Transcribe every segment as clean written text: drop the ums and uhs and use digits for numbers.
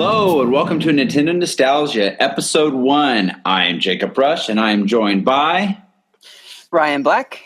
Hello and welcome to Nintendo Nostalgia, Episode 1. I am Jacob Rush and I am joined by... Ryan Black.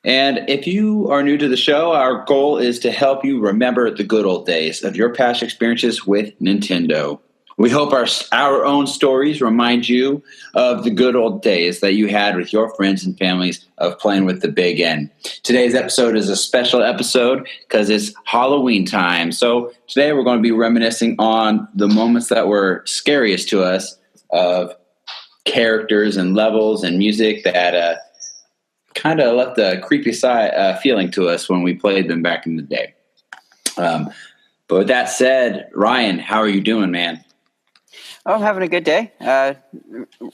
And if you are new to the show, our goal is to help you remember the good old days of your past experiences with Nintendo. We hope our own stories remind you of the good old days that you had with your friends and families of playing with the Big N. Today's episode is a special episode because it's Halloween time. So today we're going to be reminiscing on the moments that were scariest to us of characters and levels and music that kind of left a creepy side feeling to us when we played them back in the day. But with that said, Ryan, how are you doing, man? Oh, I'm having a good day.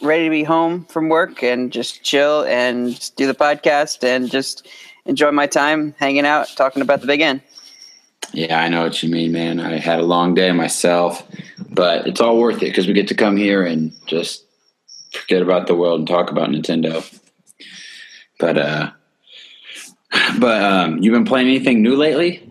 Ready to be home from work and just chill and do the podcast and just enjoy my time hanging out, talking about the Big N. Yeah, I know what you mean, man. I had a long day myself, but it's all worth it because we get to come here and just forget about the world and talk about Nintendo. But you've been playing anything new lately?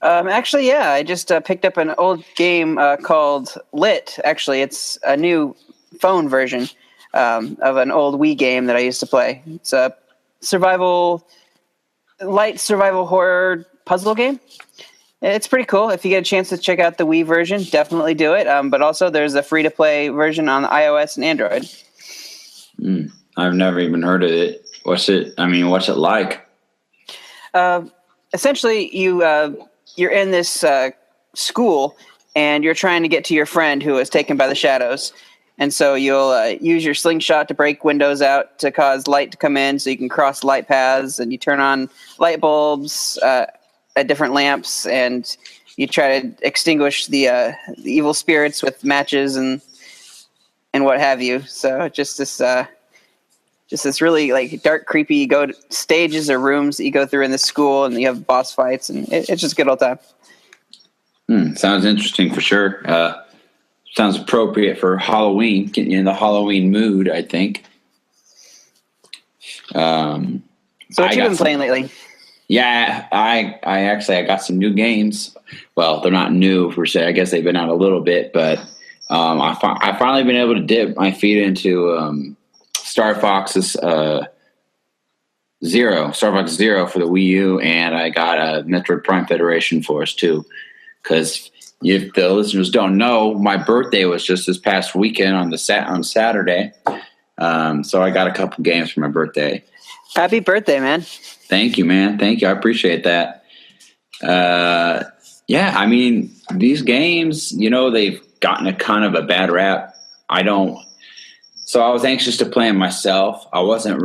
Actually, yeah, I just picked up an old game called Lit. Actually, it's a new phone version of an old Wii game that I used to play. It's a light survival horror puzzle game. It's pretty cool. If you get a chance to check out the Wii version, definitely do it. But also, there's a free-to-play version on iOS and Android. I've never even heard of it. What's it like? Essentially, you're in this school, and you're trying to get to your friend who was taken by the shadows. And so you'll use your slingshot to break windows out to cause light to come in so you can cross light paths, and you turn on light bulbs at different lamps, and you try to extinguish the evil spirits with matches and what have you. So just this really like dark, creepy. You go to stages or rooms that you go through in the school, and you have boss fights, and it's just a good old time. Sounds interesting for sure. Sounds appropriate for Halloween, getting you in the Halloween mood, I think. So what you been playing lately? Yeah, I got some new games. Well, they're not new per se. I guess they've been out a little bit, but I finally been able to dip my feet into Star Fox Zero for the Wii U, and I got a Metroid Prime Federation Force too. Because if the listeners don't know, my birthday was just this past weekend on Saturday, so I got a couple games for my birthday. Happy birthday, man! Thank you, man. Thank you. I appreciate that. Yeah, I mean, these games, they've gotten a kind of a bad rap. So I was anxious to play them myself. I wasn't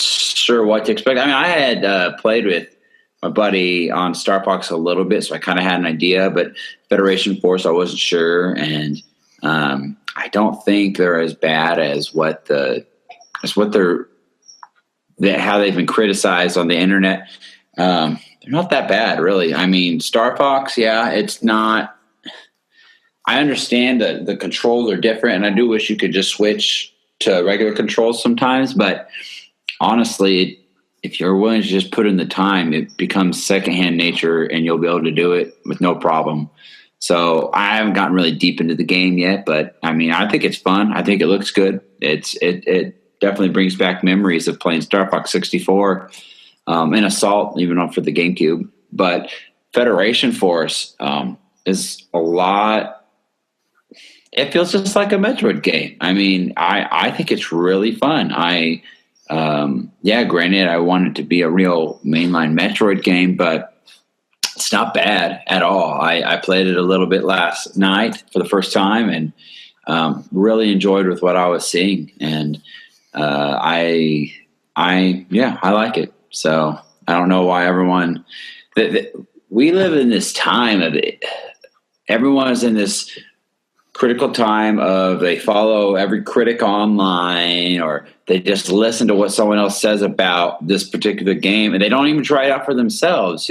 sure what to expect. I mean, I had played with my buddy on Star Fox a little bit, so I kind of had an idea, but Federation Force, I wasn't sure. And I don't think they're as bad as how they've been criticized on the internet. They're not that bad, really. I mean, Star Fox, yeah, it's not. I understand that the controls are different, and I do wish you could just switch to regular controls sometimes. But honestly, if you're willing to just put in the time, it becomes secondhand nature, and you'll be able to do it with no problem. So I haven't gotten really deep into the game yet, but I mean, I think it's fun. I think it looks good. It definitely brings back memories of playing Star Fox 64 and Assault, even for the GameCube. But Federation Force is a lot. It feels just like a Metroid game. I mean, I think it's really fun. Granted, I want it to be a real mainline Metroid game, but it's not bad at all. I played it a little bit last night for the first time, and really enjoyed with what I was seeing. And I like it. So I don't know why everyone. We live in this time of it. Everyone is in this critical time of they follow every critic online, or they just listen to what someone else says about this particular game, and they don't even try it out for themselves.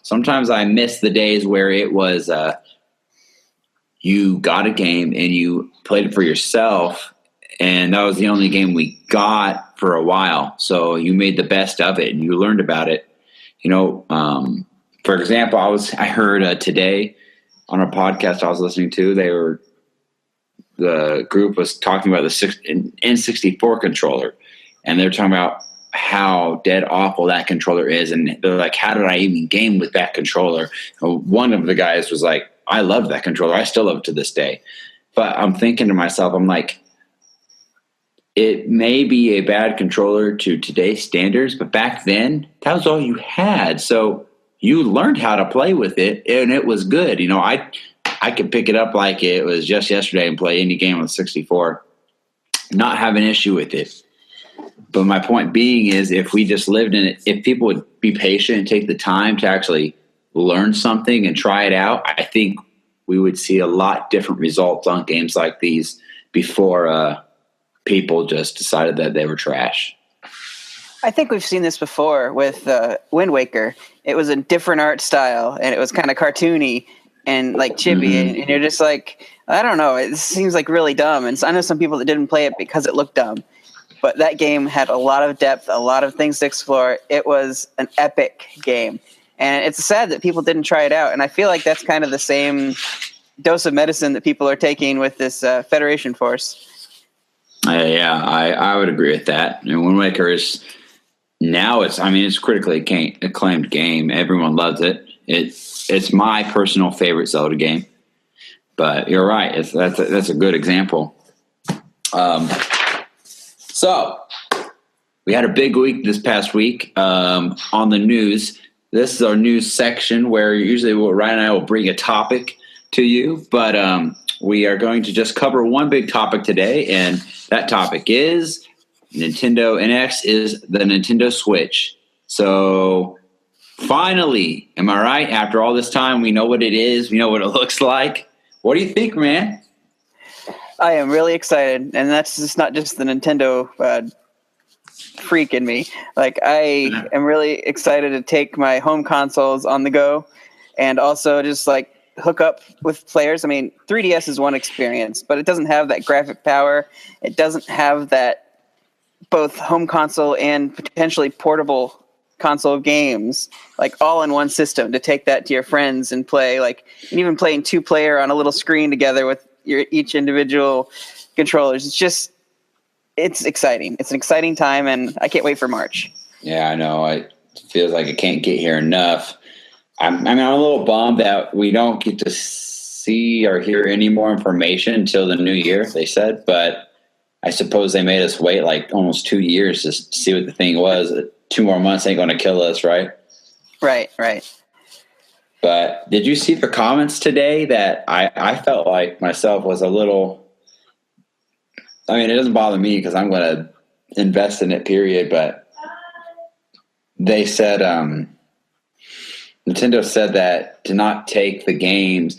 Sometimes I miss the days where it was you got a game and you played it for yourself, and that was the only game we got for a while. So you made the best of it and you learned about it. For example, I heard today on a podcast I was listening to, the group was talking about the N64 controller, and they're talking about how dead awful that controller is, and they're like, how did I even game with that controller? And one of the guys was like, I love that controller. I still love it to this day. But I'm thinking to myself, I'm like, it may be a bad controller to today's standards, but back then, that was all you had. So you learned how to play with it, and it was good. I could pick it up like it was just yesterday and play any game on 64, not have an issue with it. But my point being is, if we just lived in it, if people would be patient and take the time to actually learn something and try it out, I think we would see a lot different results on games like these before people just decided that they were trash. I think we've seen this before with Wind Waker. It was a different art style, and it was kind of cartoony and like chibi, and you're just like, I don't know, it seems like really dumb. And so I know some people that didn't play it because it looked dumb, but that game had a lot of depth, a lot of things to explore. It was an epic game, and it's sad that people didn't try it out. And I feel like that's kind of the same dose of medicine that people are taking with this Federation Force. Yeah, I would agree with that. And Wind Waker is now it's critically acclaimed game. Everyone loves it. It's my personal favorite Zelda game. But you're right. That's a good example. So we had a big week this past week on the news. This is our news section where usually Ryan and I will bring a topic to you, but we are going to just cover one big topic today, and that topic is Nintendo NX is the Nintendo Switch. So finally, am I right? After all this time, we know what it is. We know what it looks like. What do you think, man? I am really excited, and that's just not just the Nintendo freak in me. Like, I am really excited to take my home consoles on the go, and also just like hook up with players. I mean, 3DS is one experience, but it doesn't have that graphic power. It doesn't have that both home console and potentially portable console games, like all in one system, to take that to your friends and play, like, and even playing 2-player on a little screen together with each individual controllers. It's exciting. It's an exciting time, and I can't wait for March. Yeah, I know. It feels like it can't get here enough. I'm a little bummed that we don't get to see or hear any more information until the new year, they said, but I suppose they made us wait like almost 2 years to see what the thing was. 2 more months ain't going to kill us, right? Right. But did you see the comments today that I felt like myself was a little, it doesn't bother me because I'm going to invest in it, period. But they said, Nintendo said that to not take the games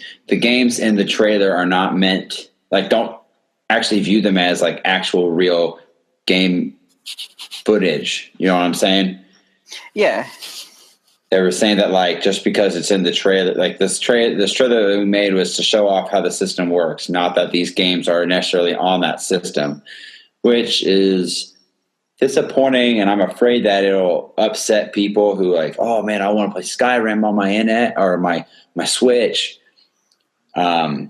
in the trailer are not meant, like, don't actually view them as like actual real game footage. You know what I'm saying? Yeah. They were saying that, like, just because it's in the trailer, like this trailer that we made was to show off how the system works, not that these games are necessarily on that system, which is disappointing. And I'm afraid that it'll upset people who like, oh man, I want to play Skyrim on my NX or my Switch. So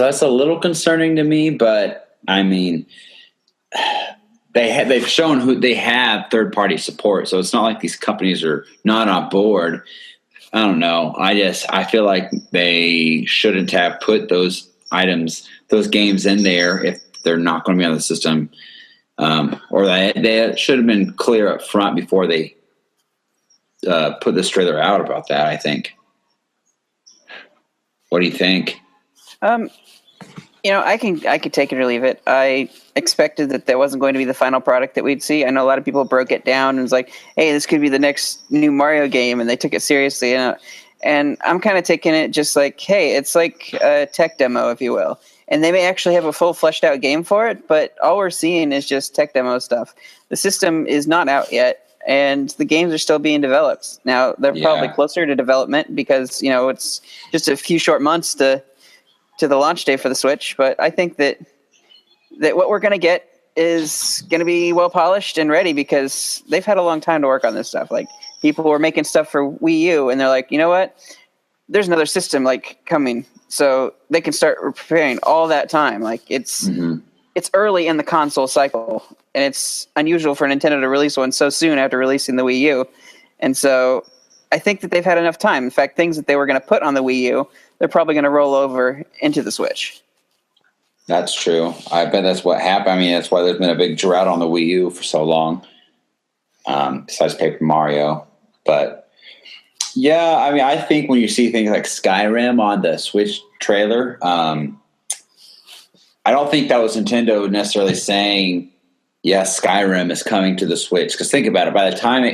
that's a little concerning to me, but I mean, they've shown who they have third-party support, so it's not like these companies are not on board. I don't know. I feel like they shouldn't have put those games in there if they're not going to be on the system, or they should have been clear up front before they put this trailer out about that, I think. What do you think? I could take it or leave it. I expected that wasn't going to be the final product that we'd see. I know a lot of people broke it down and was like, hey, this could be the next new Mario game, and they took it seriously. And I'm kind of taking it just like, hey, it's like a tech demo, if you will. And they may actually have a full fleshed out game for it, but all we're seeing is just tech demo stuff. The system is not out yet, and the games are still being developed. Now, they're probably closer to development because, it's just a few short months to the launch day for the Switch, but I think that what we're going to get is going to be well polished and ready because they've had a long time to work on this stuff. Like, people were making stuff for Wii U, and they're like, you know what? there's another system like coming, so they can start preparing all that time. Like it's early in the console cycle, and it's unusual for Nintendo to release one so soon after releasing the Wii U. And so I think that they've had enough time. In fact, things that they were going to put on the Wii U, they're probably going to roll over into the Switch. That's true. I bet that's what happened. I mean, that's why there's been a big drought on the Wii U for so long, besides Paper Mario. But yeah, I mean, I think when you see things like Skyrim on the Switch trailer, I don't think that was Nintendo necessarily saying, yes, Skyrim is coming to the Switch. Because think about it, by the time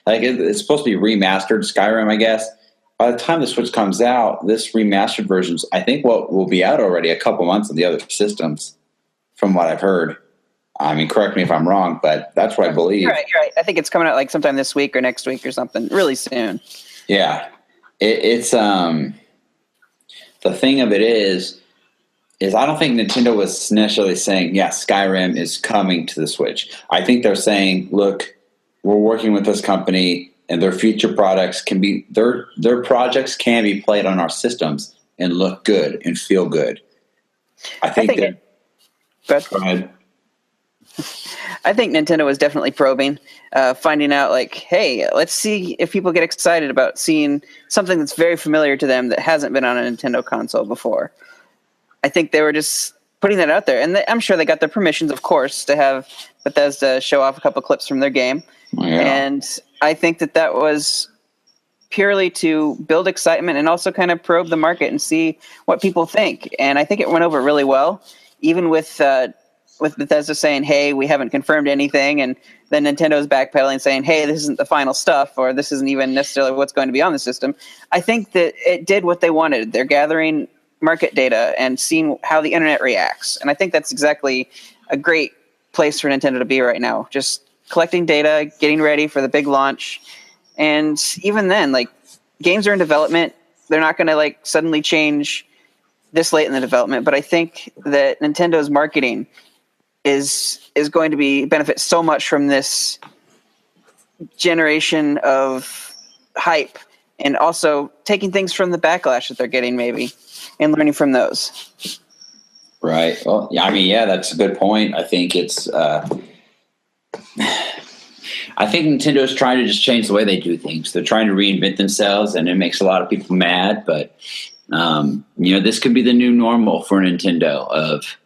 it's supposed to be remastered Skyrim, I guess. By the time the Switch comes out, this remastered versions, I think, will be out already a couple months on the other systems, from what I've heard. I mean, correct me if I'm wrong, but that's what I believe. You're right. I think it's coming out like sometime this week or next week or something, really soon. Yeah, it's the thing of it is I don't think Nintendo was necessarily saying, yeah, Skyrim is coming to the Switch. I think they're saying, look, we're working with this company, and their future products can be their projects can be played on our systems and look good and feel good. I think go ahead. I think Nintendo was definitely probing, finding out like, hey, let's see if people get excited about seeing something that's very familiar to them that hasn't been on a Nintendo console before. I think they were just putting that out there, and I'm sure they got their permissions, of course, to have Bethesda show off a couple clips from their game. Yeah. And I think that was purely to build excitement and also kind of probe the market and see what people think. And I think it went over really well, even with Bethesda saying, hey, we haven't confirmed anything, and then Nintendo's backpedaling saying, hey, this isn't the final stuff, or this isn't even necessarily what's going to be on the system. I think that it did what they wanted. They're gathering market data and seeing how the internet reacts. And I think that's exactly a great place for Nintendo to be right now. Just collecting data, getting ready for the big launch. And even then, like, games are in development. They're not going to like suddenly change this late in the development. But I think that Nintendo's marketing is going to benefit so much from this generation of hype, and also taking things from the backlash that they're getting maybe and learning from those. Right. Well, yeah, I mean, yeah, that's a good point. I think it's I think Nintendo's trying to just change the way they do things. They're trying to reinvent themselves, and it makes a lot of people mad. But, this could be the new normal for Nintendo of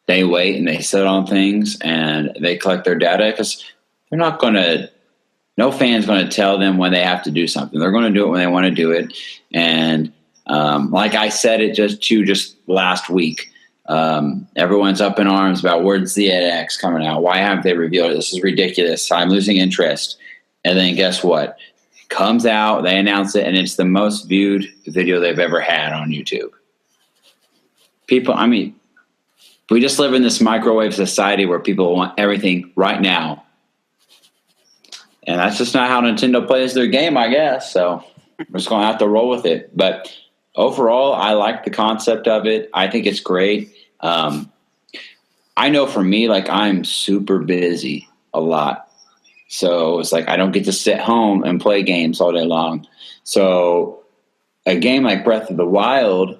they wait and they sit on things and they collect their data, because they're not going to – no fan's going to tell them when they have to do something. They're going to do it when they want to do it. And like I said it just last week, everyone's up in arms about where's the ZX coming out. Why haven't they revealed it? This is ridiculous. I'm losing interest. And then guess what? It comes out, they announce it, and it's the most viewed video they've ever had on YouTube. People, I mean, we just live in this microwave society where people want everything right now. And that's just not how Nintendo plays their game, I guess. So we're just going to have to roll with it. But overall, I like the concept of it. I think it's great. I know for me, like, I'm super busy a lot. So it's like I don't get to sit home and play games all day long. So a game like Breath of the Wild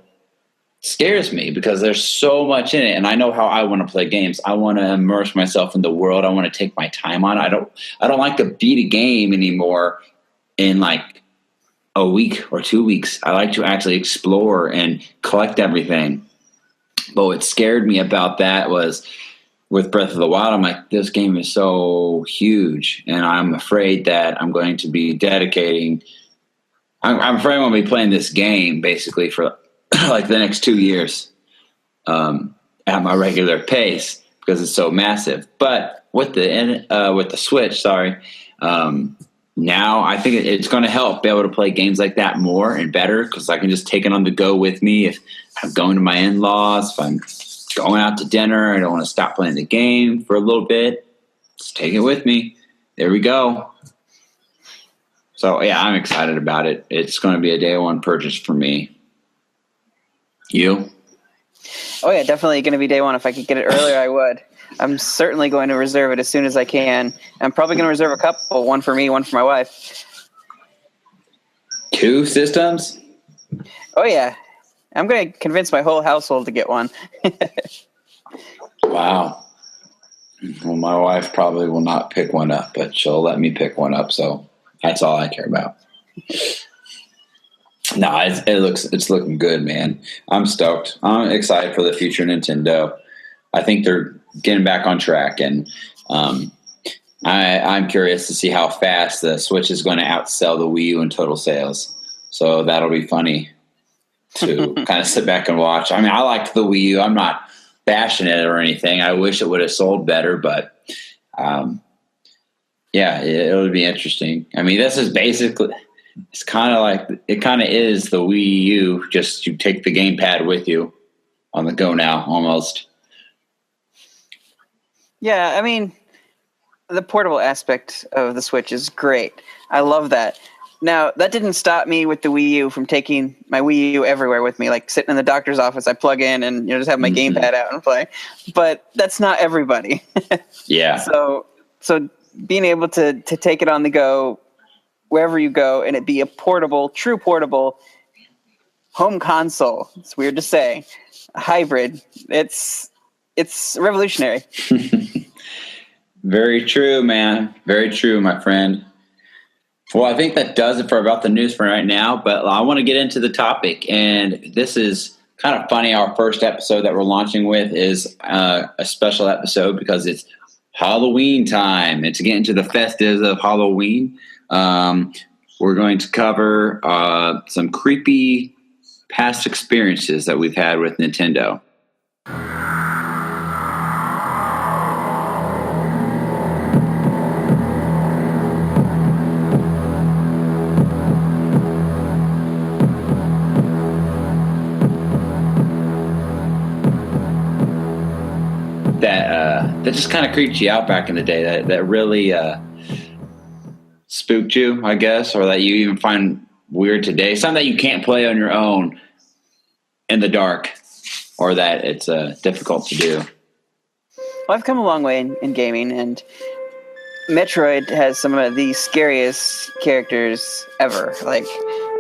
scares me because there's so much in it, and I know how I want to play games. I want to immerse myself in the world. I want to take my time on it. I don't like to beat a game anymore in like a week or 2 weeks. I like to actually explore and collect everything. But what scared me about that was with Breath of the Wild, I'm like, this game is so huge, and I'm afraid that I'm going to be dedicating. I'm afraid I'm going to be playing this game basically for like the next 2 years at my regular pace because it's so massive. But with the Switch, now I think it's going to help be able to play games like that more and better, because I can just take it on the go with me. If I'm going to my in-laws, if I'm going out to dinner, I don't want to stop playing the game for a little bit, just take it with me. There we go. So, yeah, I'm excited about it. It's going to be a day one purchase for me. You? Oh, yeah, definitely going to be day one. If I could get it earlier, I would. I'm certainly going to reserve it as soon as I can. I'm probably going to reserve a couple, one for me, one for my wife. 2 systems? Oh yeah, I'm going to convince my whole household to get one. Wow. Well, my wife probably will not pick one up, but she'll let me pick one up. So that's all I care about. No, it's looking good, man. I'm stoked. I'm excited for the future of Nintendo. I think they're getting back on track, and I'm curious to see how fast the Switch is going to outsell the Wii U in total sales. So that'll be funny to kind of sit back and watch. I mean, I liked the Wii U. I'm not bashing it or anything. I wish it would have sold better, but yeah, it would be interesting. I mean, this is basically. It's kind of like it kind of is the Wii U. Just you take the gamepad with you on the go now, almost. Yeah, I mean, the portable aspect of the Switch is great. I love that. Now, that didn't stop me with the Wii U from taking my Wii U everywhere with me. Like sitting in the doctor's office, I plug in and just have my gamepad out and play. But that's not everybody. Yeah. So being able to take it on the go wherever you go, and it be a true portable home console. It's weird to say, a hybrid. It's revolutionary. Very true, man. Very true, my friend. Well, I think that does it for about the news for right now, but I want to get into the topic, and this is kind of funny. Our first episode that we're launching with is a special episode because it's Halloween time. And to get into the festivities of Halloween, we're going to cover some creepy past experiences that we've had with Nintendo. That just kind of creeped you out back in the day. That really spooked you, I guess, or that you even find weird today. Something that you can't play on your own in the dark, or that it's difficult to do. Well, I've come a long way in gaming, and Metroid has some of the scariest characters ever. Like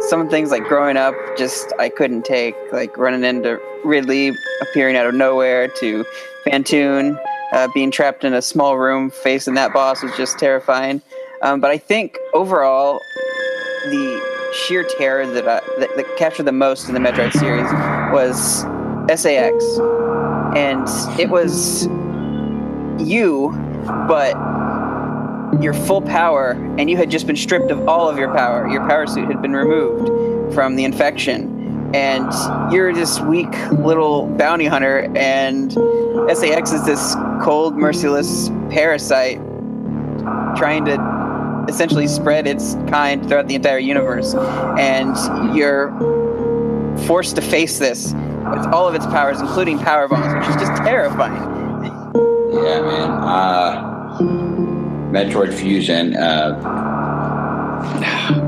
some things like growing up, just I couldn't take, like running into Ridley appearing out of nowhere to Phantoon. Being trapped in a small room facing that boss was just terrifying. But I think overall, the sheer terror that captured the most in the Metroid series was SAS. And it was you, but your full power, and you had just been stripped of all of your power. Your power suit had been removed from the infection. And you're this weak little bounty hunter, and SAX is this cold, merciless parasite trying to essentially spread its kind throughout the entire universe. And you're forced to face this with all of its powers, including power bombs, which is just terrifying. Yeah, man. Metroid Fusion.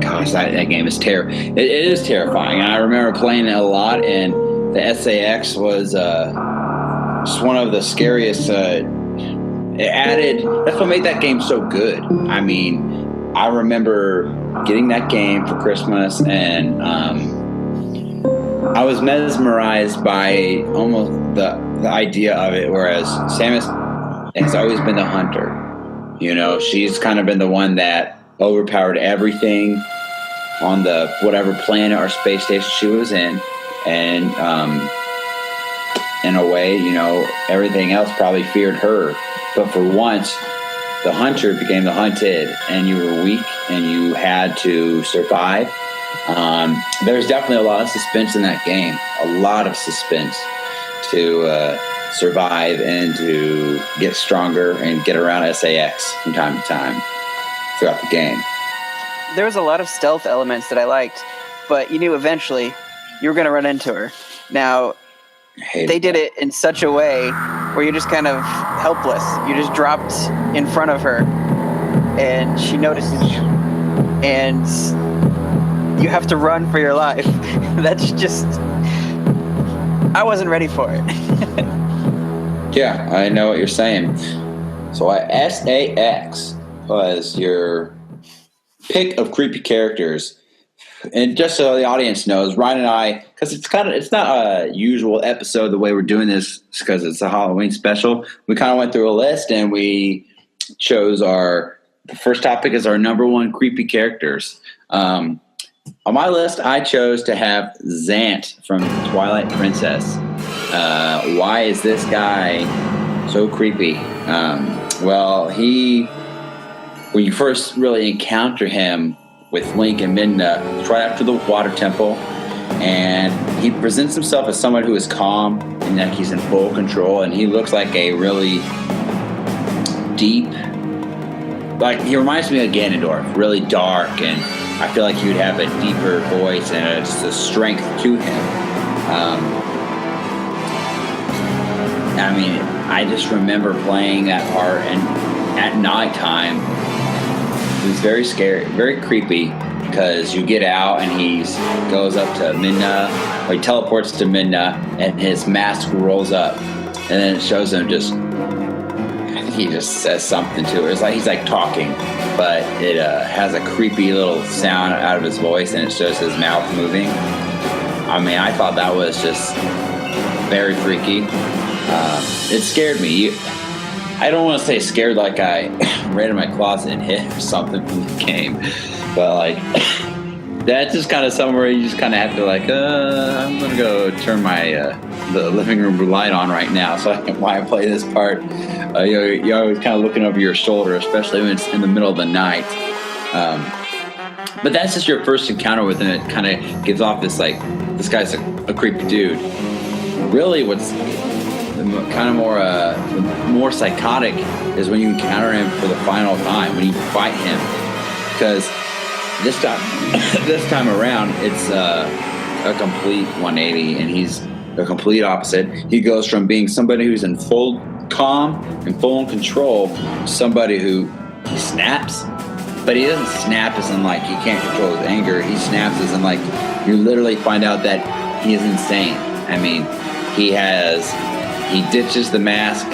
Gosh, that game is terrifying. It is terrifying. I remember playing it a lot, and the SAX was just one of the scariest. It added. That's what made that game so good. I mean, I remember getting that game for Christmas, and I was mesmerized by almost the idea of it. Whereas Samus has always been the hunter. You know, she's kind of been the one that overpowered everything on the whatever planet or space station she was in, and in a way, you know, everything else probably feared her. But for once, the hunter became the hunted, and you were weak, and you had to survive. There's definitely a lot of suspense in that game, a lot of suspense to survive and to get stronger and get around SAS from time to time throughout the game. There was a lot of stealth elements that I liked, but you knew eventually you were going to run into her. Now, they did it in such a way where you're just kind of helpless. You just dropped in front of her, and she notices you, and you have to run for your life. That's just... I wasn't ready for it. Yeah, I know what you're saying. So SAS was your pick of creepy characters. And just so the audience knows, Ryan and I, because it's not a usual episode the way we're doing this because it's a Halloween special. We kind of went through a list and we chose the first topic is our number one creepy characters. On my list, I chose to have Zant from Twilight Princess. Why is this guy so creepy? When you first really encounter him with Link and Midna, it's right after the water temple, and he presents himself as someone who is calm and like he's in full control, and he looks like a really deep, like he reminds me of Ganondorf, really dark, and I feel like he would have a deeper voice and just a strength to him. I mean, I just remember playing that part, and at nighttime, it was very scary, very creepy, because you get out and he goes up to Midna, or he teleports to Midna, and his mask rolls up, and then it shows him I think he just says something to her. It's like he's like talking, but it has a creepy little sound out of his voice, and it shows his mouth moving. I mean, I thought that was just very freaky. It scared me. I don't want to say scared like I ran in my closet and hid or something from the game, but like that's just kind of somewhere you just kind of have to like, I'm gonna go turn my the living room light on right now so while I play this part. You're always kind of looking over your shoulder, especially when it's in the middle of the night. But that's just your first encounter with him. It kind of gives off this like, this guy's a creepy dude. Really, what's kind of more psychotic is when you encounter him for the final time, when you fight him, because this time around it's a complete 180, and he's the complete opposite. He goes from being somebody who's in full calm and full control to somebody who he snaps, but he doesn't snap as in like he can't control his anger. He snaps as in like you literally find out that he is insane. I mean, he ditches the mask,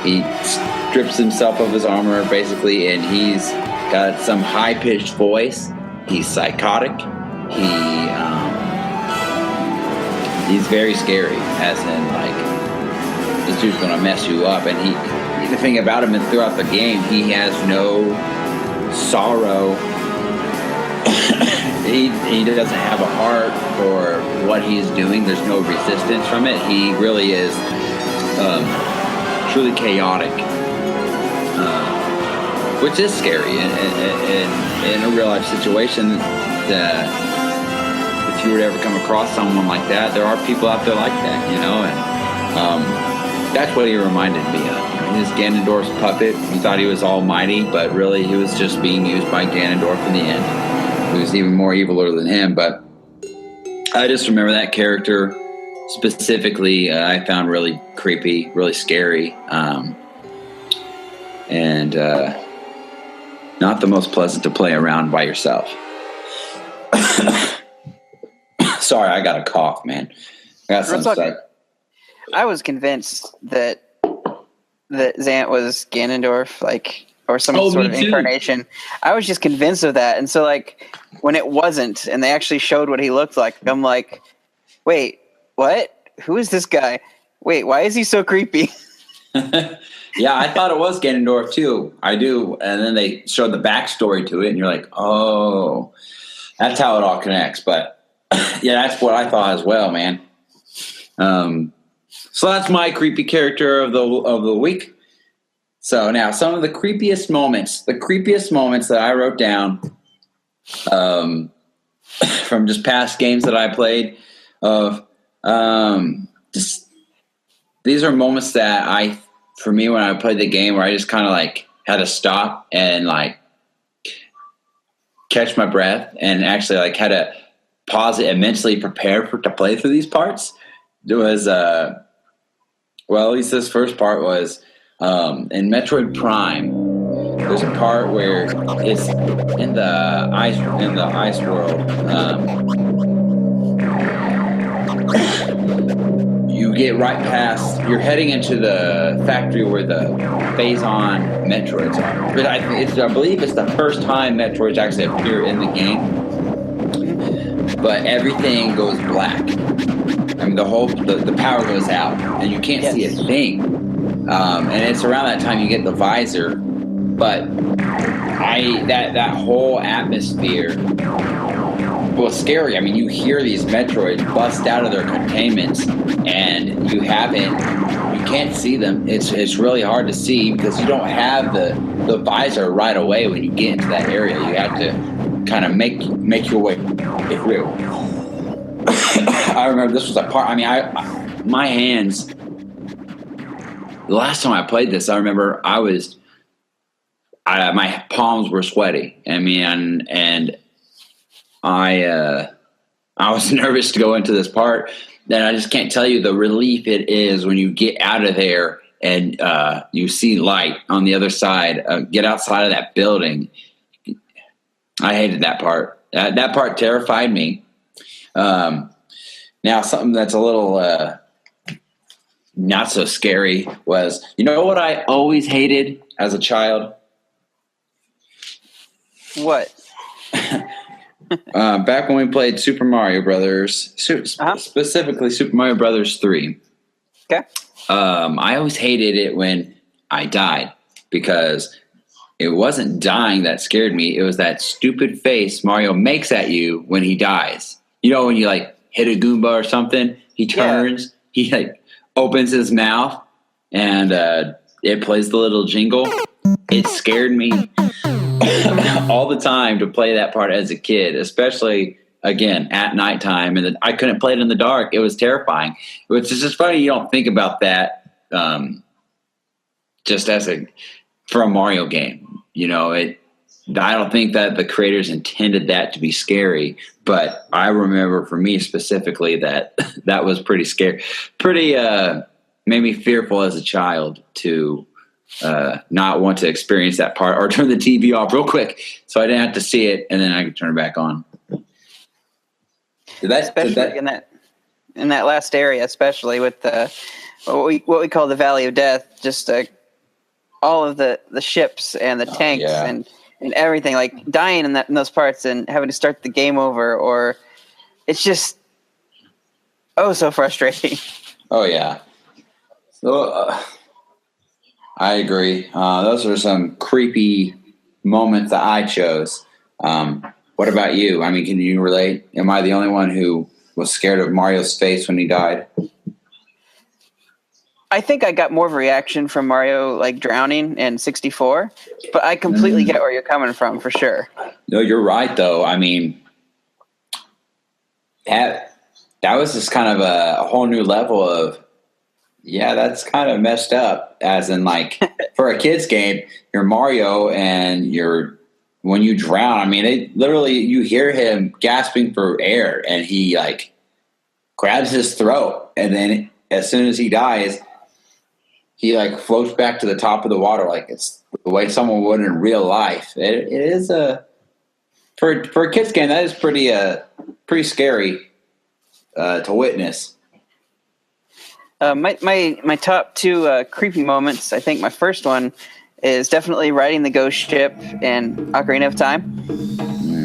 he strips himself of his armor basically, and he's got some high-pitched voice. He's psychotic. He's very scary, as in like this dude's gonna mess you up. And the thing about him throughout the game, he has no sorrow. He doesn't have a heart for what he's doing. There's no resistance from it. He really is truly chaotic, which is scary in a real life situation. If you were to ever come across someone like that, there are people out there like that, you know, and that's what he reminded me of. He was Ganondorf's puppet. He thought he was almighty, but really he was just being used by Ganondorf in the end. He was even more eviler than him, but I just remember that character specifically. I found really creepy, really scary, and not the most pleasant to play around by yourself. Sorry, I got a cough, man. I got some stuff. I was convinced that Zant was Ganondorf, like, or some sort of incarnation. I was just convinced of that, and so like when it wasn't, and they actually showed what he looked like, I'm like, wait, what? Who is this guy? Wait, why is he so creepy? Yeah, I thought it was Ganondorf too. I do, and then they showed the backstory to it, and you're like, oh, that's how it all connects. But yeah, that's what I thought as well, man. So that's my creepy character of the week. So now some of the creepiest moments that I wrote down from just past games that I played of just these are moments that for me when I played the game where I just kind of like had to stop and like catch my breath and actually like had to pause it and mentally prepare to play through these parts. There was well, at least this first part was in Metroid Prime. There's a part where it's in the ice world. You get right past. You're heading into the factory where the Phazon Metroids are. But I believe it's the first time Metroids actually appear in the game. but everything goes black. I mean, the power goes out, and you can't see a thing. And it's around that time you get the visor, but that whole atmosphere was scary. I mean, you hear these Metroids bust out of their containments, and you can't see them. It's really hard to see because you don't have the visor right away when you get into that area. You have to kind of make your way through. I remember this was a part. I mean, my hands. The last time I played this, I remember my palms were sweaty. I mean, and I was nervous to go into this part. And I just can't tell you the relief it is when you get out of there and you see light on the other side. Get outside of that building. I hated that part. That part terrified me. Now, something that's a little not so scary was, you know what I always hated as a child? What? Back when we played Super Mario Brothers, specifically Super Mario Brothers 3. Okay. I always hated it when I died because it wasn't dying that scared me. It was that stupid face Mario makes at you when he dies. You know, when you like hit a Goomba or something, he turns, he like opens his mouth, and it plays the little jingle. It scared me all the time to play that part as a kid, especially again at nighttime, and I couldn't play it in the dark. It was terrifying. Which is just funny you don't think about that just for a Mario game. You know, I don't think that the creators intended that to be scary, but I remember for me specifically that was pretty scary. Made me fearful as a child to not want to experience that part, or turn the TV off real quick so I didn't have to see it, and then I could turn it back on. Especially in that last area, especially with what we call the Valley of Death, just all of the ships and the tanks and everything, like dying in those parts and having to start the game over, or it's just so frustrating. Oh yeah. So I agree. Those are some creepy moments that I chose. What about you? I mean, can you relate? Am I the only one who was scared of Mario's face when he died? I think I got more of a reaction from Mario like drowning in 64, but I completely get where you're coming from for sure. No, you're right though. I mean, that was just kind of a whole new level of, that's kind of messed up. As in, like, for a kid's game, you're Mario and when you drown, I mean, you hear him gasping for air, and he like grabs his throat, and then as soon as he dies, he like floats back to the top of the water, like it's the way someone would in real life. It is for a kid's game, that is pretty scary to witness. My top two creepy moments. I think my first one is definitely riding the ghost ship in Ocarina of Time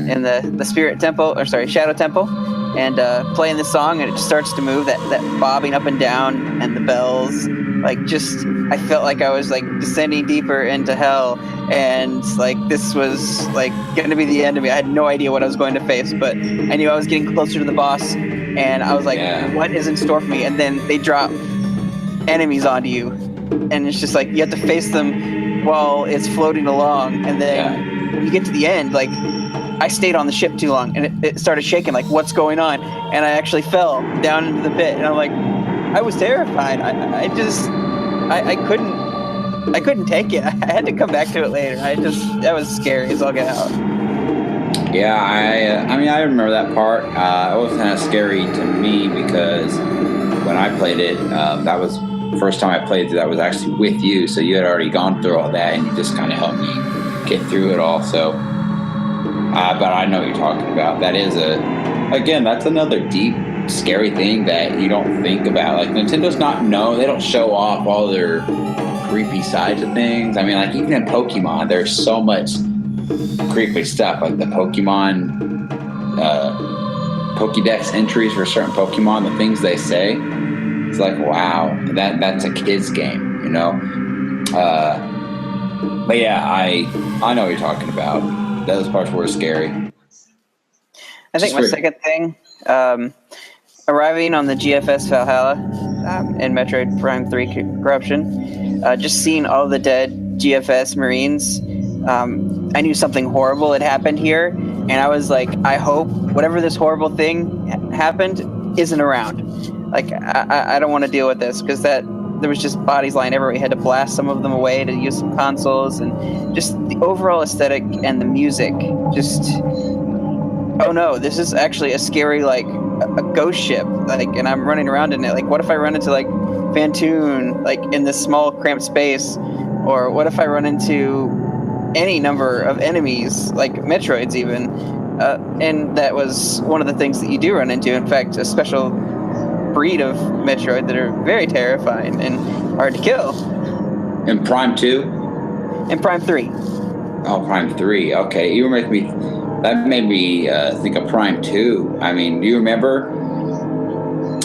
in the Spirit Temple, Shadow Temple, and playing the song, and it just starts to move, that bobbing up and down, and the bells. Like, just, I felt like I was like descending deeper into hell, and like this was like going to be the end of me. I had no idea what I was going to face, but I knew I was getting closer to the boss, and I was like, what is in store for me? And then they drop enemies onto you, and it's just like you have to face them while it's floating along, and then when you get to the end, like I stayed on the ship too long, and it started shaking, like what's going on? And I actually fell down into the pit, and I'm like, I was terrified. I couldn't take it. I had to come back to it later. That was scary as all get out. Yeah, I remember that part. It was kind of scary to me because when I played it, that was the first time I played it. That was actually with you, so you had already gone through all that, and you just kind of helped me get through it all. So, but I know what you're talking about. That is that's another deep, scary thing that you don't think about. Like, Nintendo's they don't show off all their creepy sides of things. I mean, like, even in Pokemon, there's so much creepy stuff, like the Pokemon Pokédex entries for certain Pokemon, the things they say, it's like, wow, that's a kid's game, you know. But yeah, I know what you're talking about. Those parts were scary. I think my second thing, arriving on the GFS Valhalla in Metroid Prime 3 Corruption, just seeing all the dead GFS Marines, I knew something horrible had happened here, and I was like, I hope whatever this horrible thing happened isn't around. Like, I don't want to deal with this, because there was just bodies lying everywhere. We had to blast some of them away to use some consoles, and just the overall aesthetic and the music just... Oh no, this is actually a scary, like, a ghost ship, like, and I'm running around in it. Like, what if I run into, like, Fantoon, like, in this small cramped space? Or what if I run into any number of enemies, like Metroids even? And that was one of the things that you do run into. In fact, a special breed of Metroid that are very terrifying and hard to kill. In Prime 2? In Prime 3. Oh, Prime 3. Okay, you were making me... That made me think of Prime 2. I mean, do you remember?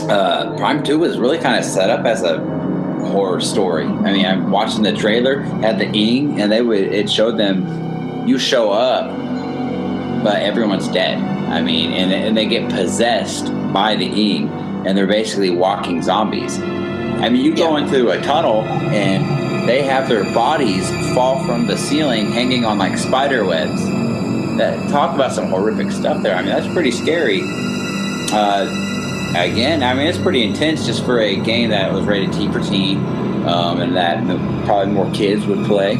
Prime 2 was really kind of set up as a horror story. I mean, I'm watching the trailer, had the ing, and it showed them, you show up, but everyone's dead. I mean, and they get possessed by the ing, and they're basically walking zombies. I mean, you go into a tunnel, and they have their bodies fall from the ceiling hanging on like spider webs. Talk about some horrific stuff there. I mean, that's pretty scary. Again, I mean, it's pretty intense just for a game that was rated T for teen, and that probably more kids would play.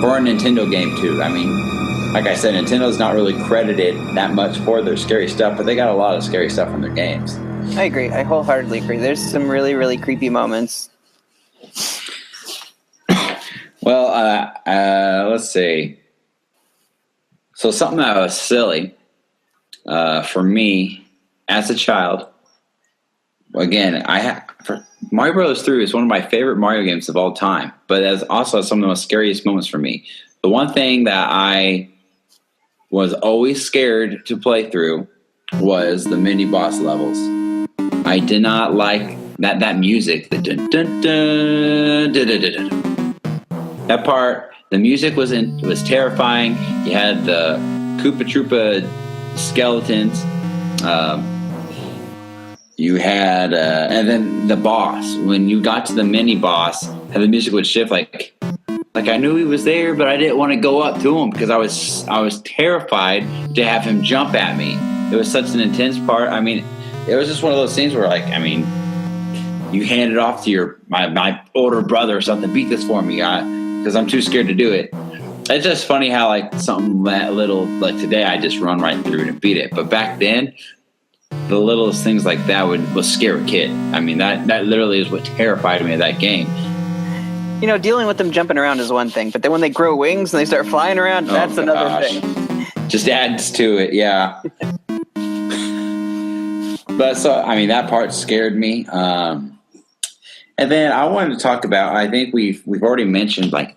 For a Nintendo game, too. I mean, like I said, Nintendo's not really credited that much for their scary stuff, but they got a lot of scary stuff in their games. I agree. I wholeheartedly agree. There's some really, really creepy moments. Well, let's see. So something that was silly for me as a child. Again, Mario Bros. 3 is one of my favorite Mario games of all time, but that's also some of the most scariest moments for me. The one thing that I was always scared to play through was the mini boss levels. I did not like that music, the dun dun dun dun dun dun dun. That part. The music was terrifying. You had the Koopa Troopa skeletons. You had, and then the boss. When you got to the mini boss, and the music would shift. Like I knew he was there, but I didn't want to go up to him because I was terrified to have him jump at me. It was such an intense part. I mean, it was just one of those scenes where, like, I mean, you hand it off to my older brother or something. Beat this for me, because I'm too scared to do it. It's just funny how, like, something that little, like today, I just run right through it and beat it. But back then, the littlest things like that would scare a kid. I mean, that literally is what terrified me of that game. You know, dealing with them jumping around is one thing, but then when they grow wings and they start flying around, that's another thing. Just adds to it, yeah. But so, I mean, that part scared me. And then I wanted to talk about, I think we've already mentioned like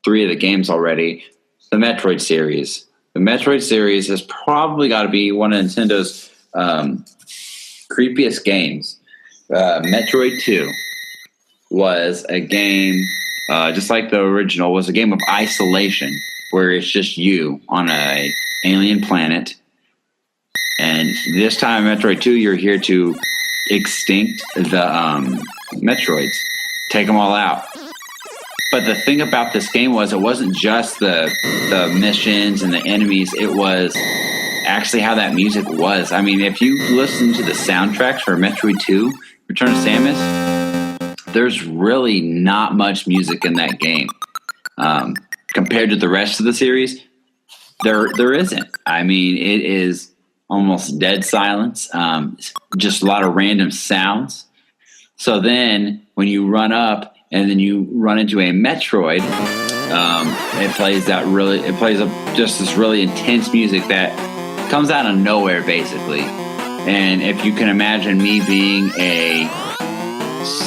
3 of the games already, the Metroid series. The Metroid series has probably got to be one of Nintendo's creepiest games. Metroid 2 was a game, just like the original, was a game of isolation, where it's just you on a alien planet. And this time, Metroid 2, you're here to extinct the Metroids, take them all out. But the thing about this game was it wasn't just the missions and the enemies, it was actually how that music was. I mean, if you listen to the soundtracks for Metroid 2, Return of Samus, there's really not much music in that game. Compared to the rest of the series, there isn't. I mean, it is almost dead silence, just a lot of random sounds. So then when you run up and then you run into a Metroid, it plays just this really intense music that comes out of nowhere, basically. And if you can imagine me being a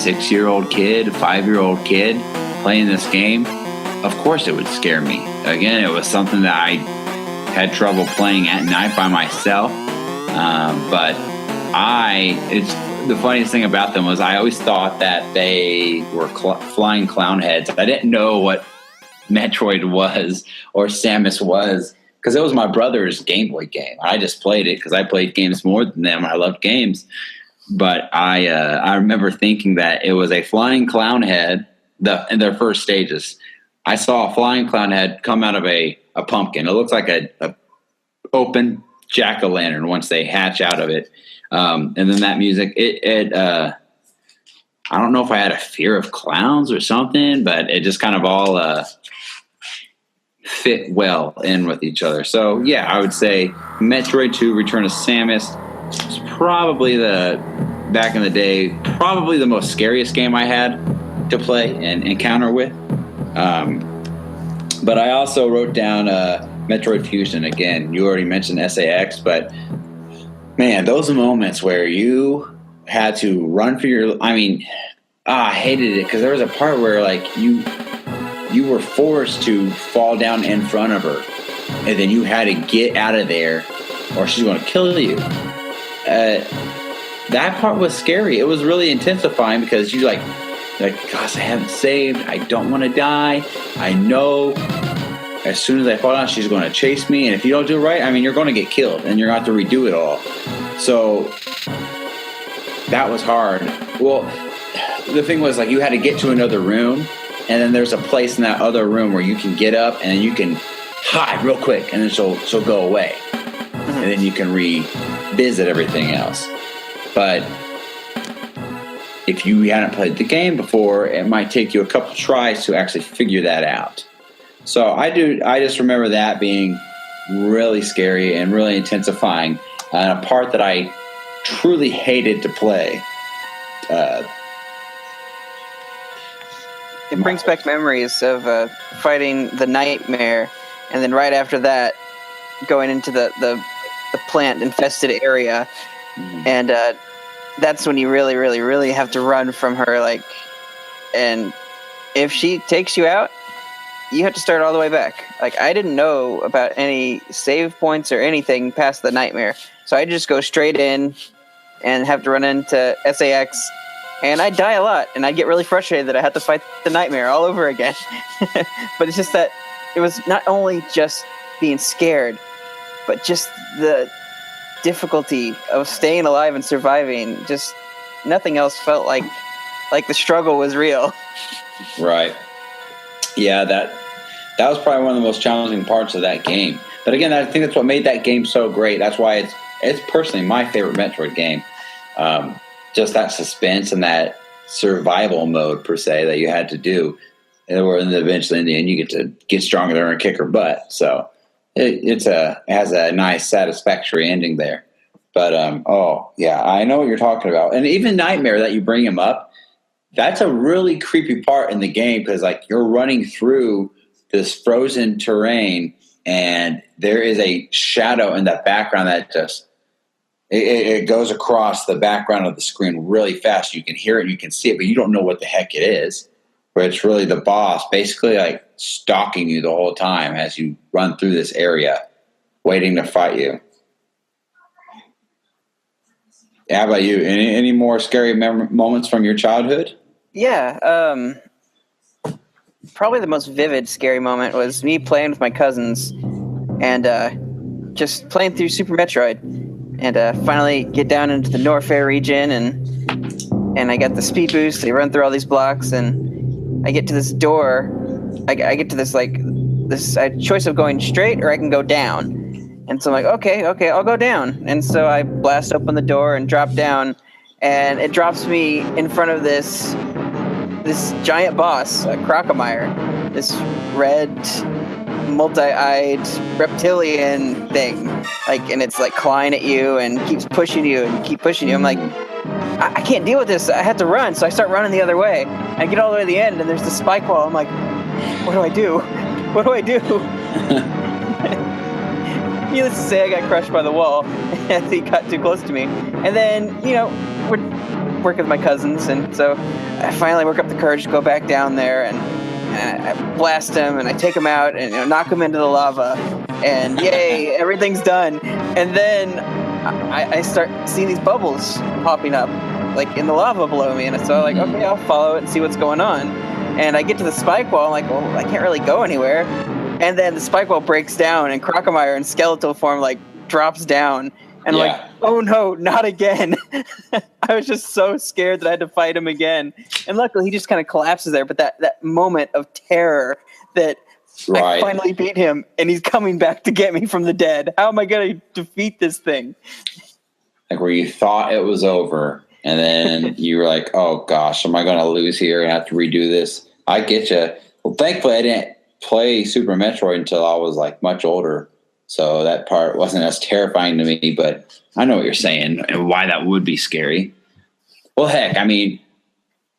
6-year-old kid, 5-year-old kid playing this game, of course it would scare me. Again, it was something that had trouble playing at night by myself. But it's the funniest thing about them was I always thought that they were flying clown heads. I didn't know what Metroid was or Samus was because it was my brother's Game Boy game. I just played it because I played games more than them. I loved games. But I remember thinking that it was a flying clown head in their first stages. I saw a flying clown head come out of a pumpkin. It looks like a open jack-o'-lantern once they hatch out of it. And then that music, I don't know if I had a fear of clowns or something, but it just kind of all fit well in with each other. So, yeah, I would say Metroid 2 Return of Samus was probably back in the day, probably the most scariest game I had to play and encounter with. But I also wrote down Metroid Fusion. Again, you already mentioned SAX, but man, those moments where you had to run for your... I hated it because there was a part where like you were forced to fall down in front of her, and then you had to get out of there or she's going to kill you. That part was scary. It was really intensifying because you like, gosh, I haven't saved. I don't want to die. I know as soon as I fall down, she's going to chase me. And if you don't do it right, you're going to get killed and you're going to have to redo it all. So that was hard. Well, the thing was like you had to get to another room, and then there's a place in that other room where you can get up and then you can hide real quick, and then she'll go away. And then you can revisit everything else. But if you hadn't played the game before, it might take you a couple tries to actually figure that out. So I just remember that being really scary and really intensifying, and a part that I truly hated to play. It brings back memories of fighting the nightmare, and then right after that, going into the plant-infested area, and that's when you really, really, really have to run from her. Like, and if she takes you out, you have to start all the way back. Like, I didn't know about any save points or anything past the nightmare, so I just go straight in and have to run into SAX. And I'd die a lot, and I'd get really frustrated that I had to fight the nightmare all over again. But it's just that it was not only just being scared, but just the difficulty of staying alive and surviving. Just nothing else felt like the struggle was real. Right. Yeah, that was probably one of the most challenging parts of that game. But again, I think that's what made that game so great. That's why it's personally my favorite Metroid game. Just that suspense and that survival mode, per se, that you had to do. And eventually, in the end, you get stronger than her and kick her butt. So it has a nice, satisfactory ending there. But, I know what you're talking about. And even Nightmare, that you bring him up, that's a really creepy part in the game because, like, you're running through this frozen terrain and there is a shadow in the background that just... It goes across the background of the screen really fast. You can hear it, you can see it, but you don't know what the heck it is. But it's really the boss basically like stalking you the whole time as you run through this area, waiting to fight you. How about you? Any more scary moments from your childhood? Yeah. Probably the most vivid scary moment was me playing with my cousins and just playing through Super Metroid. And finally get down into the Norfair region, and I got the speed boost. They run through all these blocks, and I get to this door. I get to this I had a choice of going straight or I can go down. And so I'm like, okay, I'll go down. And so I blast open the door and drop down, and it drops me in front of this giant boss, Crocomire, this red, multi-eyed reptilian thing, and it's like clawing at you and keeps pushing you and keep pushing you. I'm like, I can't deal with this. I have to run, so I start running the other way. I get all the way to the end, and there's the spike wall. I'm like, what do I do? What do I do? Needless to say, I got crushed by the wall as he got too close to me. And then, we're working with my cousins, and so I finally work up the courage to go back down there, and I blast him, and I take him out, and knock him into the lava. and yay, everything's done. And then I start seeing these bubbles popping up, like in the lava below me, and so I'm like, okay, I'll follow it and see what's going on. And I get to the spike wall, I'm like, well, I can't really go anywhere. And then the spike wall breaks down, and Crocomire in skeletal form like drops down, and I'm like, oh no, not again. I was just so scared that I had to fight him again. And luckily, he just kind of collapses there. But that moment of terror that I finally beat him, and he's coming back to get me from the dead. How am I going to defeat this thing? Like where you thought it was over, and then you were like, oh gosh, am I going to lose here and have to redo this? I get you. Well, thankfully, I didn't play Super Metroid until I was like much older. So that part wasn't as terrifying to me, but I know what you're saying and why that would be scary. Well, heck, I mean,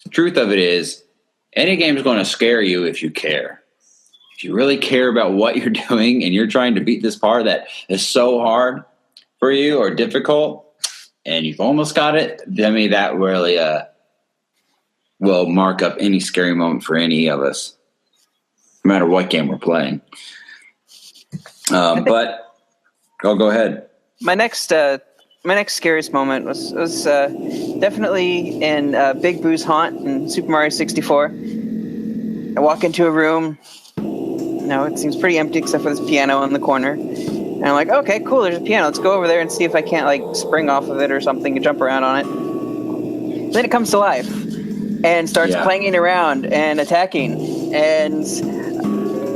the truth of it is any game is going to scare you if you care. If you really care about what you're doing and you're trying to beat this part that is so hard for you or difficult and you've almost got it, I mean, that really will mark up any scary moment for any of us, no matter what game we're playing. But go ahead. My next scariest moment was definitely in Big Boo's haunt in Super Mario 64. I walk into a room. It seems pretty empty except for this piano in the corner. And I'm like, okay, cool, there's a piano. Let's go over there and see if I can't like spring off of it or something and jump around on it. Then it comes to life and starts clanging around and attacking. And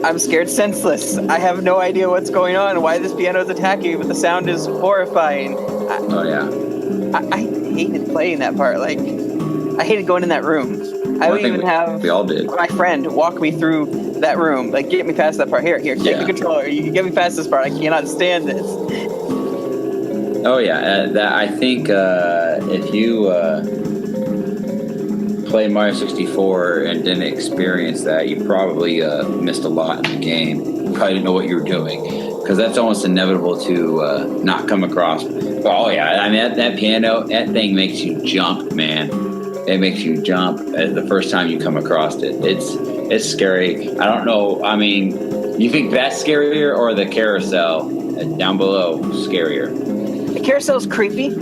I'm scared senseless. I have no idea what's going on, why this piano is attacking me, but the sound is horrifying. I hated playing that part. Like, I hated going in that room. I would even have we all did. My friend walk me through that room. Like, get me past that part. Here, take the controller. You can get me past this part. I cannot stand this. Oh, yeah. I think if you played Mario 64 and didn't experience that, you probably missed a lot in the game. You probably didn't know what you were doing, because that's almost inevitable to not come across. But, oh yeah, I mean that piano, that thing makes you jump, man. It makes you jump the first time you come across it. It's scary. I don't know. I mean, you think that's scarier or the carousel down below scarier? The carousel's creepy.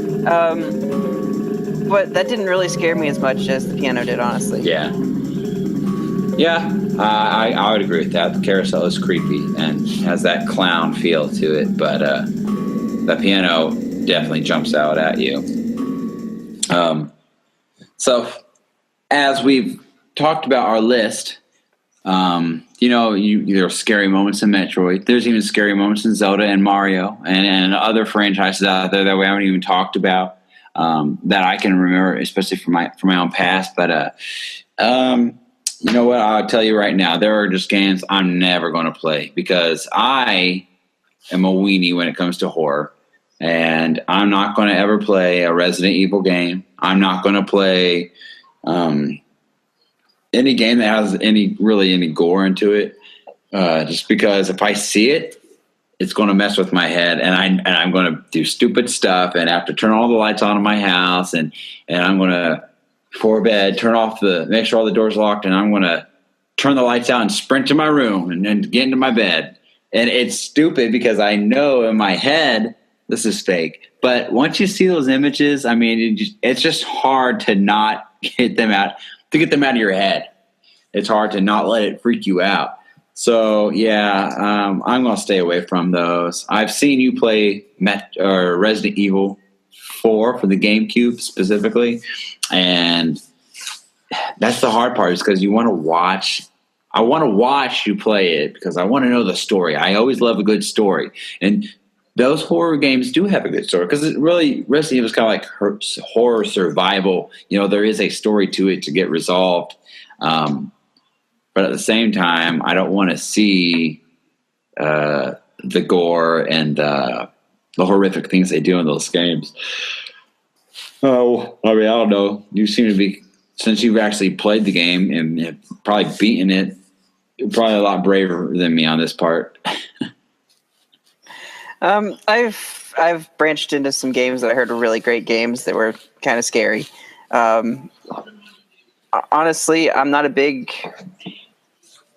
But that didn't really scare me as much as the piano did, honestly. Yeah. I would agree with that. The carousel is creepy and has that clown feel to it, but the piano definitely jumps out at you. So, as we've talked about our list, there are scary moments in Metroid. There's even scary moments in Zelda and Mario and other franchises out there that we haven't even talked about. That I can remember, especially from my own past. But you know what? I'll tell you right now, there are just games I'm never going to play because I am a weenie when it comes to horror, and I'm not going to ever play a Resident Evil game. I'm not going to play any game that has any gore into it, just because if I see it, it's going to mess with my head, and I'm going to do stupid stuff and have to turn all the lights on in my house, and I'm going to, before bed, make sure all the doors are locked, and I'm going to turn the lights out and sprint to my room and get into my bed. And it's stupid because I know in my head this is fake. But once you see those images, I mean, it's just hard to not get them out of your head. It's hard to not let it freak you out. So, I'm going to stay away from those. I've seen you play Resident Evil 4 for the GameCube specifically, and that's the hard part is because you want to watch. I want to watch you play it because I want to know the story. I always love a good story, and those horror games do have a good story because it really Resident Evil is kind of like horror survival. There is a story to it to get resolved. But at the same time, I don't want to see the gore and the horrific things they do in those games. Oh, I mean, I don't know. You seem to be, since you've actually played the game and have probably beaten it, you're probably a lot braver than me on this part. I've branched into some games that I heard were really great games that were kind of scary. Honestly, I'm not a big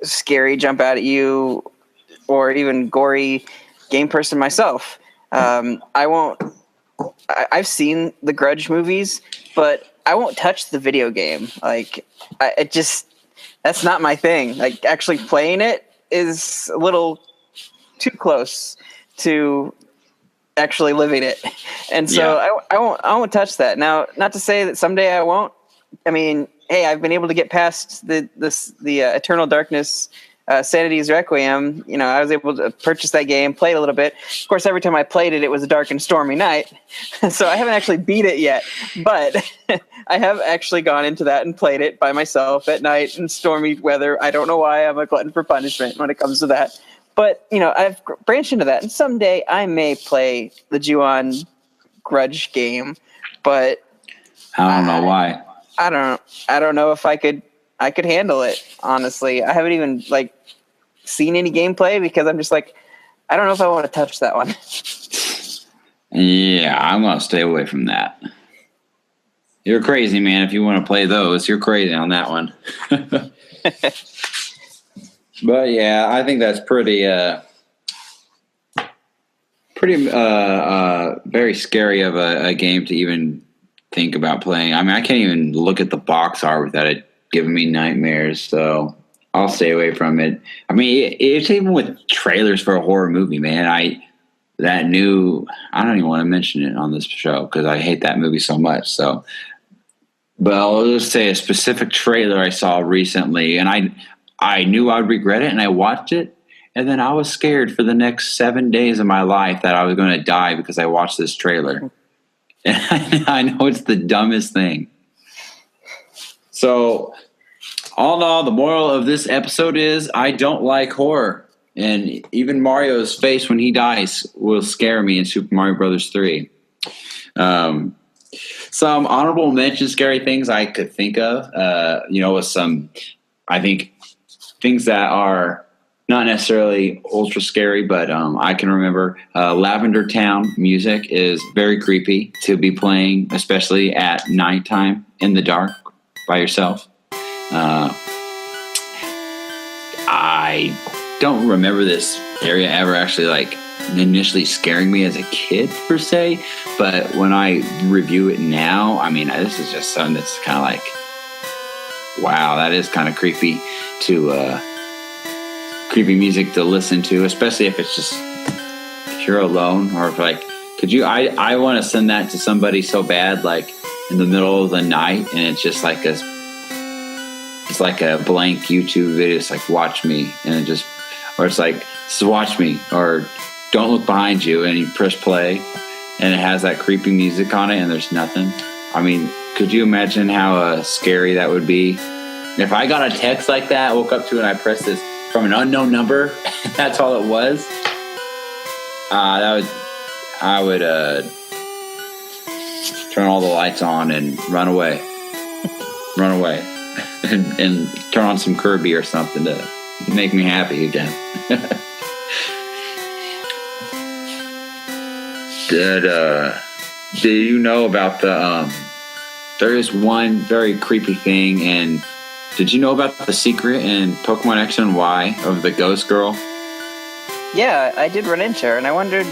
scary jump out at you or even gory game person myself. I won't. I've seen the Grudge movies, but I won't touch the video game. Like, that's not my thing. Like, actually playing it is a little too close to actually living it, and so I won't touch that. Now, not to say that someday I won't. I mean, hey, I've been able to get past the Eternal Darkness. Sanity's Requiem, I was able to purchase that game, play it a little bit. Of course, every time I played it, it was a dark and stormy night. So I haven't actually beat it yet, but I have actually gone into that and played it by myself at night in stormy weather. I don't know why I'm a glutton for punishment when it comes to that. But, I've branched into that, and someday I may play the Ju-on Grudge game, but I don't know why. I don't know if I could handle it, honestly. I haven't even seen any gameplay because I'm just I don't know if I want to touch that one. Yeah, I'm going to stay away from that. You're crazy, man. If you want to play those, you're crazy on that one. But yeah, I think that's pretty very scary of a game to even think about playing. I mean, I can't even look at the box art without it giving me nightmares, so I'll stay away from it. I mean, it's even with trailers for a horror movie, man. I don't even want to mention it on this show because I hate that movie so much. So, but I'll just say a specific trailer I saw recently, and I knew I would regret it, and I watched it, and then I was scared for the next 7 days of my life that I was going to die because I watched this trailer. And I know it's the dumbest thing. So, all in all, the moral of this episode is I don't like horror. And even Mario's face when he dies will scare me in Super Mario Brothers 3. Some honorable mention scary things I could think of, with some, I think, things that are not necessarily ultra scary, but I can remember Lavender Town music is very creepy to be playing, especially at nighttime in the dark by yourself. I don't remember this area ever actually initially scaring me as a kid per se, but when I review it now, I mean, this is just something that's kind of wow, that is kind of creepy to creepy music to listen to, especially if it's just if you're alone or if I want to send that to somebody so bad, in the middle of the night, and it's just it's like a blank YouTube video. It's watch me, and it's watch me, or don't look behind you, and you press play, and it has that creepy music on it, and there's nothing. I mean, could you imagine how scary that would be? If I got a text like that, woke up to it, and I pressed this from an unknown number, that's all it was. I would turn all the lights on and run away, and turn on some Kirby or something to make me happy again. Do you know about there is one very creepy thing, and did you know about the secret in Pokemon X and Y of the ghost girl? Yeah, I did run into her, and I wondered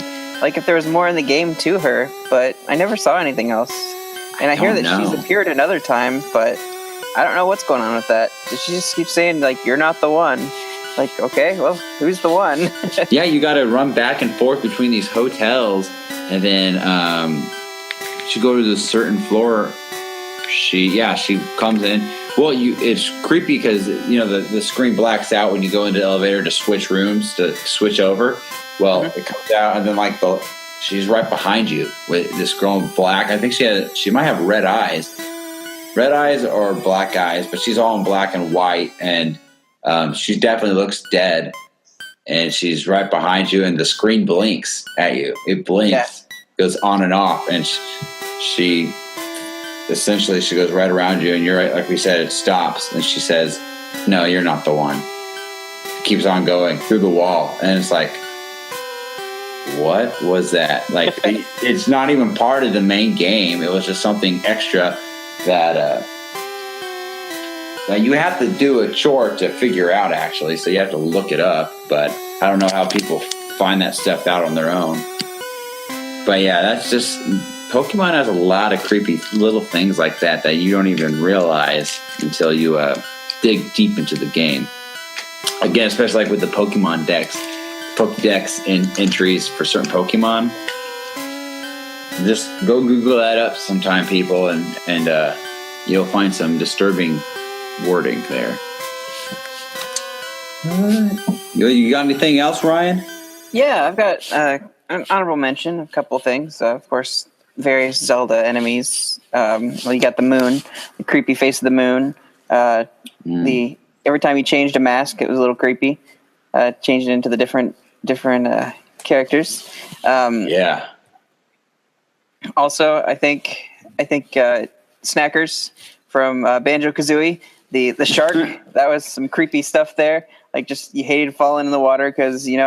if there was more in the game to her, but I never saw anything else. And I hear that she's appeared another time, but I don't know what's going on with that. She just keeps saying, you're not the one. Okay, well, who's the one? Yeah, you got to run back and forth between these hotels, and then she go to this certain floor. She comes in. Well, it's creepy because, the screen blacks out when you go into the elevator to switch rooms, to switch over. Well, It comes out, and then she's right behind you with this girl in black. I think she might have red eyes or black eyes, but she's all in black and white, and she definitely looks dead. And she's right behind you, and the screen blinks at you. It blinks, goes on and off, and she essentially she goes right around you, and you're right, like we said, it stops, and she says, "No, you're not the one." It keeps on going through the wall, and it's what was that? It's not even part of the main game. It was just something extra that you have to do a chore to figure out, actually, so you have to look it up. But I don't know how people find that stuff out on their own. But yeah, that's just Pokemon has a lot of creepy little things like that you don't even realize until you dig deep into the game. Again, especially like with the Pokemon decks, Pokedex entries for certain Pokemon. Just go Google that up sometime, people, and you'll find some disturbing wording there. You got anything else, Ryan? Yeah, I've got an honorable mention, a couple things. Of course, various Zelda enemies. You got the moon, the creepy face of the moon. Every time you changed a mask, it was a little creepy. Changed it into the different characters. Yeah. Also, I think Snackers from Banjo-Kazooie, the shark. That was some creepy stuff there. Like, just you hated falling in the water because you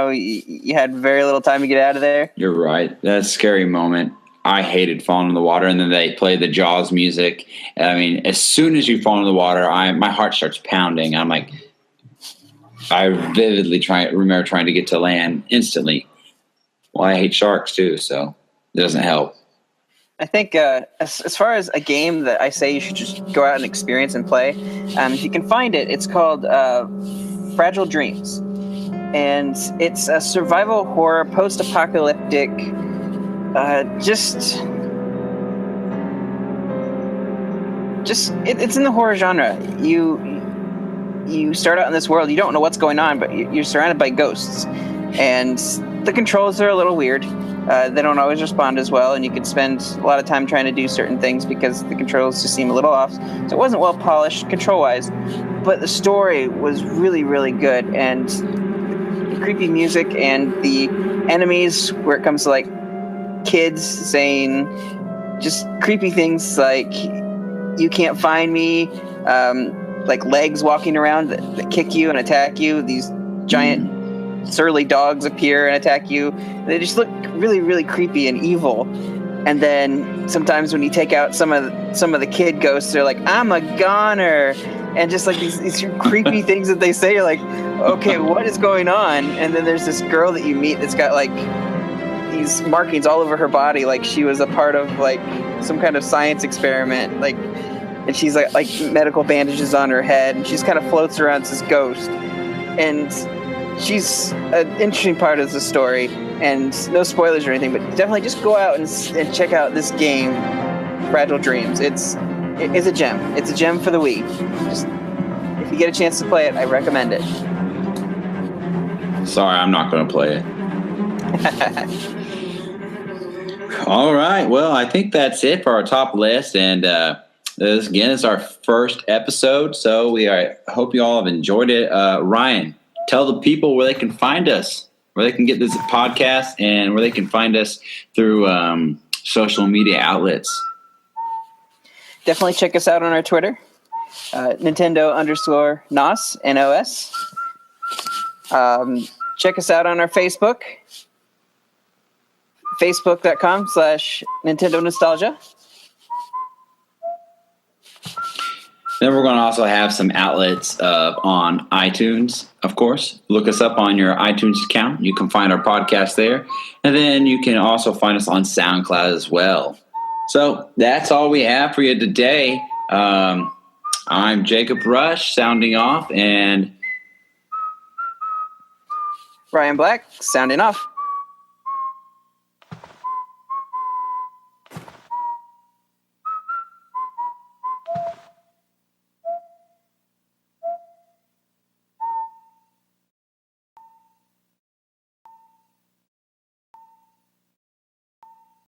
had very little time to get out of there. You're right. That's a scary moment. I hated falling in the water, and then they play the Jaws music. I mean, as soon as you fall in the water, my heart starts pounding. I'm like, I vividly remember trying to get to land instantly. Well, I hate sharks too, so it doesn't help. I think as far as a game that I say you should just go out and experience and play, if you can find it, it's called Fragile Dreams. And it's a survival horror, post-apocalyptic, it's in the horror genre. You start out in this world, you don't know what's going on, but you're surrounded by ghosts. And the controls are a little weird. They don't always respond as well, and you could spend a lot of time trying to do certain things because the controls just seem a little off. So it wasn't well polished control-wise, but the story was really, really good. And the creepy music and the enemies, where it comes to like kids saying just creepy things like "you can't find me," like legs walking around that kick you and attack you. These giant surly dogs appear and attack you. They just look really, really creepy and evil. And then sometimes when you take out some of the kid ghosts, they're like, "I'm a goner," and just like these creepy things that they say. You're like, okay, what is going on? And then there's this girl that you meet that's got like these markings all over her body, like she was a part of like some kind of science experiment, like, and she's like medical bandages on her head, and she's kind of floats around as this ghost, and she's an interesting part of the story. And no spoilers or anything, but definitely just go out and check out this game, Fragile Dreams. It's a gem. It's a gem for the Wii. Just, if you get a chance to play it, I recommend it. Sorry, I'm not going to play it. All right. Well, I think that's it for our top list. And this, again, is our first episode. So I hope you all have enjoyed it. Ryan, tell the people where they can find us, where they can get this podcast, and where they can find us through social media outlets. Definitely check us out on our Twitter, Nintendo_NOS, NOS. Check us out on our Facebook, facebook.com/Nintendo Nostalgia. Then we're going to also have some outlets on iTunes, of course. Look us up on your iTunes account. You can find our podcast there. And then you can also find us on SoundCloud as well. So that's all we have for you today. I'm Jacob Rush, sounding off, and Ryan Black, sounding off.